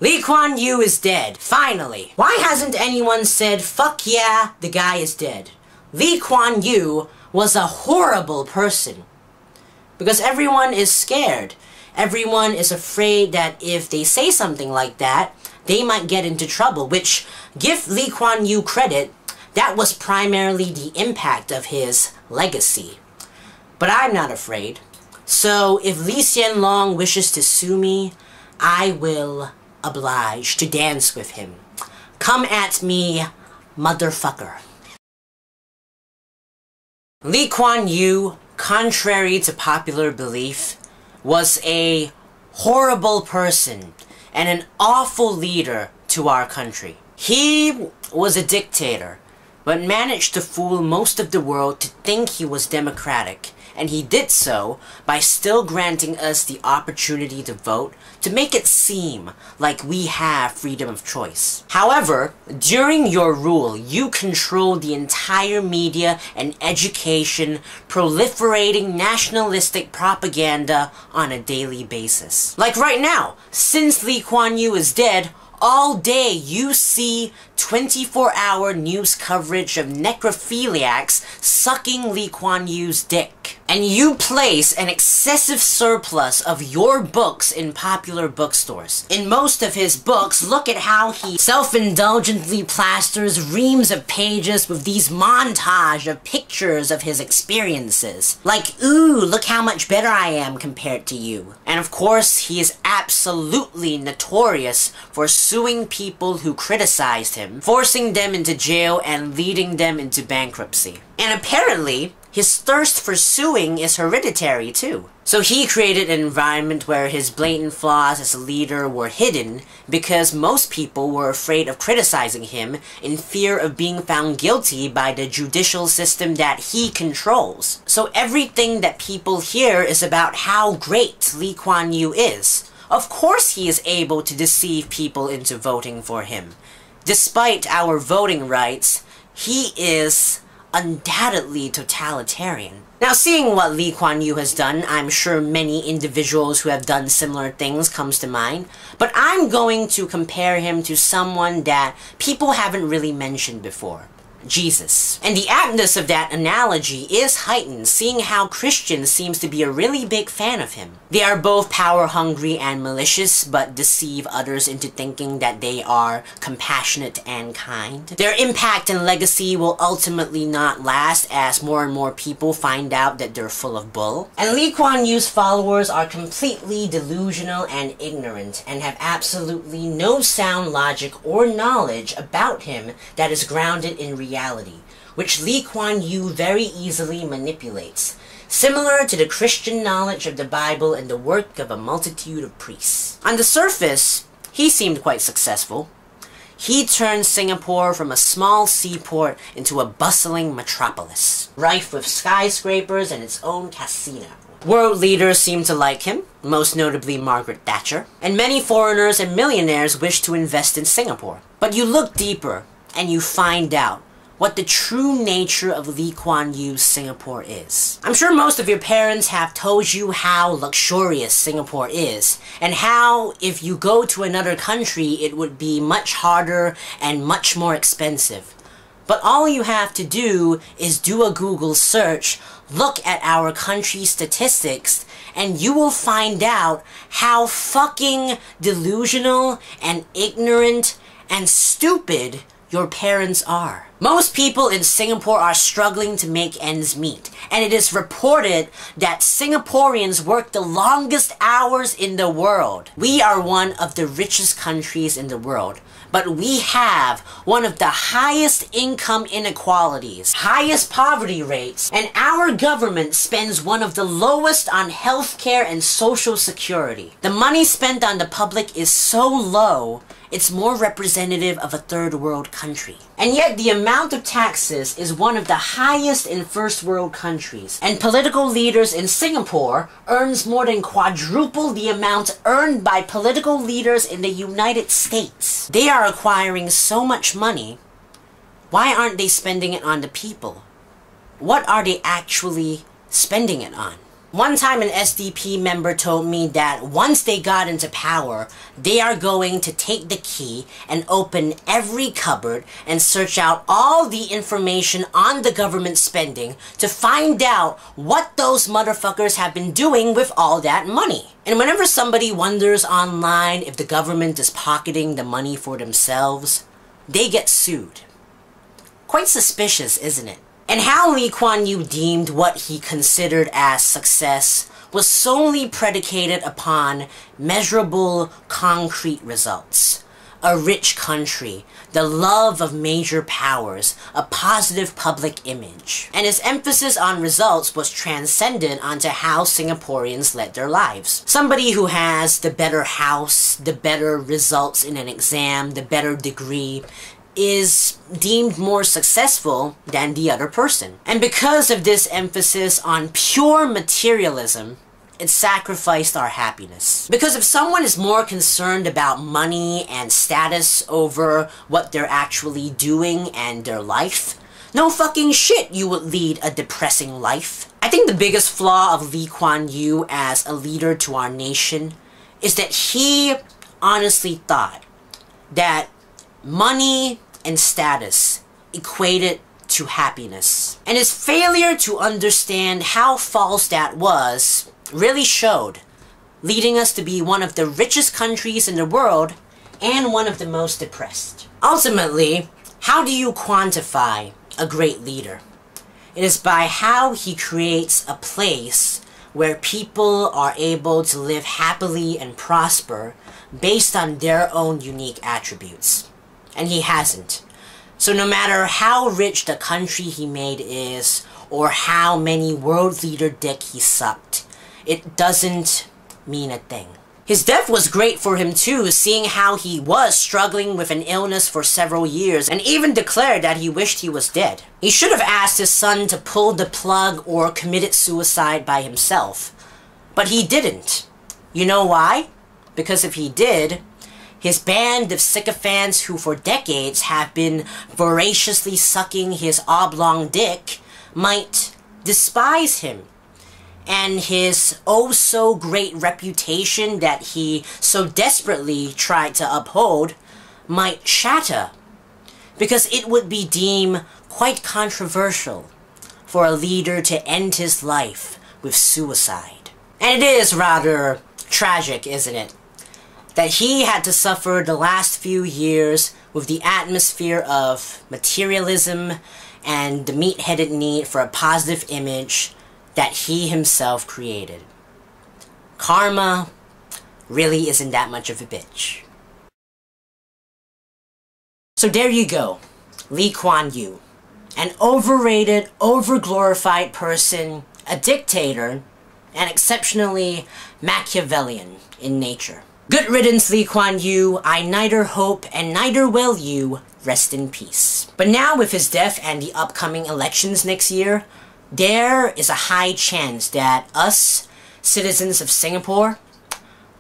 Lee Kuan Yew is dead, finally. Why hasn't anyone said, fuck yeah, the guy is dead? Lee Kuan Yew was a horrible person. Because everyone is scared. Everyone is afraid that if they say something like that, they might get into trouble, which, give Lee Kuan Yew credit, that was primarily the impact of his legacy. But I'm not afraid. So if Lee Hsien Loong wishes to sue me, I will oblige to dance with him. Come at me, motherfucker. Lee Kuan Yew, contrary to popular belief, was a horrible person and an awful leader to our country. He was a dictator, but managed to fool most of the world to think he was democratic, and he did so by still granting us the opportunity to vote to make it seem like we have freedom of choice. However, during your rule, you controlled the entire media and education, proliferating nationalistic propaganda on a daily basis. Like right now, since Lee Kuan Yew is dead, all day you see 24-hour news coverage of necrophiliacs sucking Lee Kuan Yew's dick. And you place an excessive surplus of your books in popular bookstores. In most of his books, look at how he self-indulgently plasters reams of pages with these montage of pictures of his experiences. Like, ooh, look how much better I am compared to you. And of course, he is absolutely notorious for suing people who criticized him, forcing them into jail and leading them into bankruptcy. And apparently, his thirst for suing is hereditary too. So he created an environment where his blatant flaws as a leader were hidden because most people were afraid of criticizing him in fear of being found guilty by the judicial system that he controls. So everything that people hear is about how great Lee Kuan Yew is. Of course he is able to deceive people into voting for him. Despite our voting rights, he is undoubtedly totalitarian. Now, seeing what Lee Kuan Yew has done, I'm sure many individuals who have done similar things comes to mind, but I'm going to compare him to someone that people haven't really mentioned before. Jesus. And the aptness of that analogy is heightened, seeing how Christians seems to be a really big fan of him. They are both power-hungry and malicious, but deceive others into thinking that they are compassionate and kind. Their impact and legacy will ultimately not last as more and more people find out that they're full of bull. And Lee Kuan Yew's followers are completely delusional and ignorant, and have absolutely no sound logic or knowledge about him that is grounded in reality, which Lee Kuan Yew very easily manipulates, similar to the Christian knowledge of the Bible and the work of a multitude of priests. On the surface, he seemed quite successful. He turned Singapore from a small seaport into a bustling metropolis, rife with skyscrapers and its own casino. World leaders seemed to like him, most notably Margaret Thatcher, and many foreigners and millionaires wished to invest in Singapore. But you look deeper, and you find out what the true nature of Lee Kuan Yew's Singapore is. I'm sure most of your parents have told you how luxurious Singapore is, and how if you go to another country it would be much harder and much more expensive. But all you have to do is do a Google search, look at our country's statistics, and you will find out how fucking delusional and ignorant and stupid your parents are. Most people in Singapore are struggling to make ends meet, and it is reported that Singaporeans work the longest hours in the world. We are one of the richest countries in the world, but we have one of the highest income inequalities, highest poverty rates, and our government spends one of the lowest on healthcare and social security. The money spent on the public is so low, it's more representative of a third world country. And yet the amount of taxes is one of the highest in first world countries, and political leaders in Singapore earns more than quadruple the amount earned by political leaders in the United States. They are acquiring so much money. Why aren't they spending it on the people? What are they actually spending it on? One time an SDP member told me that once they got into power, they are going to take the key and open every cupboard and search out all the information on the government spending to find out what those motherfuckers have been doing with all that money. And whenever somebody wonders online if the government is pocketing the money for themselves, they get sued. Quite suspicious, isn't it? And how Lee Kuan Yew deemed what he considered as success was solely predicated upon measurable, concrete results. A rich country, the love of major powers, a positive public image. And his emphasis on results was transcendent onto how Singaporeans led their lives. Somebody who has the better house, the better results in an exam, the better degree, is deemed more successful than the other person. And because of this emphasis on pure materialism, it sacrificed our happiness. Because if someone is more concerned about money and status over what they're actually doing and their life, no fucking shit you would lead a depressing life. I think the biggest flaw of Lee Kuan Yew as a leader to our nation is that he honestly thought that money and status equated to happiness. And his failure to understand how false that was really showed, leading us to be one of the richest countries in the world and one of the most depressed. Ultimately, how do you quantify a great leader? It is by how he creates a place where people are able to live happily and prosper based on their own unique attributes. And he hasn't. So no matter how rich the country he made is, or how many world leader dick he sucked, it doesn't mean a thing. His death was great for him too, seeing how he was struggling with an illness for several years and even declared that he wished he was dead. He should have asked his son to pull the plug or committed suicide by himself. But he didn't. You know why? Because if he did, his band of sycophants who for decades have been voraciously sucking his oblong dick might despise him. And his oh-so-great reputation that he so desperately tried to uphold might shatter, because it would be deemed quite controversial for a leader to end his life with suicide. And it is rather tragic, isn't it, that he had to suffer the last few years with the atmosphere of materialism and the meat-headed need for a positive image that he himself created. Karma really isn't that much of a bitch. So there you go, Lee Kuan Yew. An overrated, overglorified person, a dictator, and exceptionally Machiavellian in nature. Good riddance, Lee Kuan Yew. I neither hope and neither will you rest in peace. But now with his death and the upcoming elections next year, there is a high chance that us, citizens of Singapore,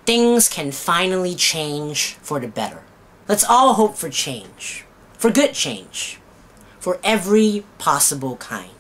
things can finally change for the better. Let's all hope for change. For good change. For every possible kind.